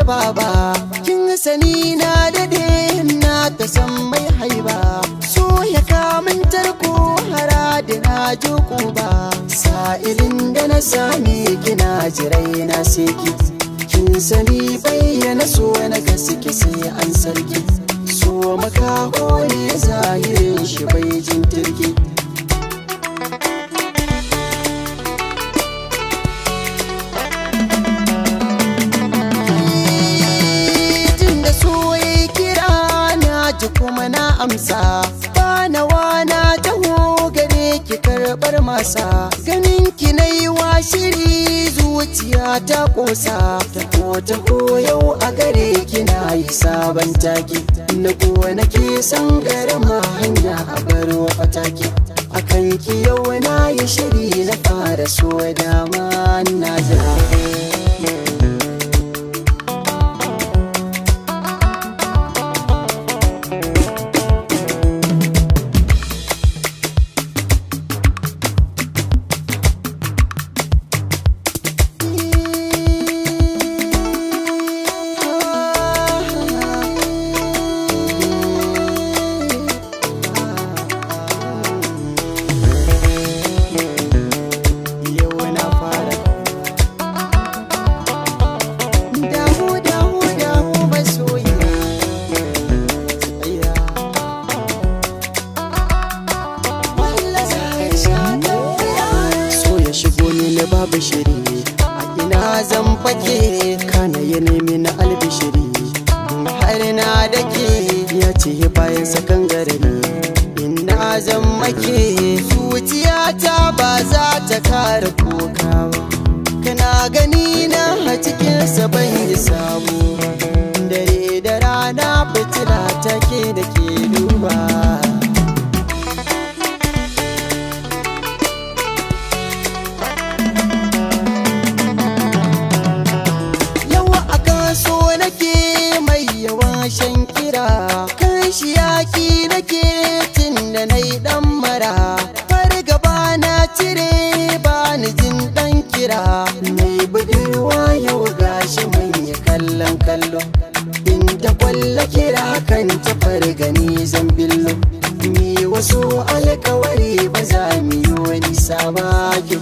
Baba kin sani na dade na ta san mai haiba so ya kamun tarko haradi na juku ba sa'ilin da na sami kina jirai na seki kin sani bayyana so na gaske sai an sarki so makaho ne zahirin shi bai jin turki kuma na amsa bana wana taho gare ki karbar masa ganin ki nayi wa shiri zuciya ta kosa taho yau a gare ki na yi sabon taki na kuwa nake san garma hanya a baro fataki akan ki yau na yi shiri na fara so dama na jira babu shiri a ina zan fake kana ya nemi na albishiri har na dake ya ce bayan sakan garari ina zan make zuciyata ba za ta kare kuka ba kana gani na a cikin ban yi sabo dare da rana fitila take da ke duba shan kira kan shi yaki nake tun da na yi dan mara fargaba na cire ba ni jin dan kira mai budurwa yau gashi mai kallon kallo in ta kwalla kira kan ta fargani zan billo mi wasu alkawari ba za mu yi wani saba ki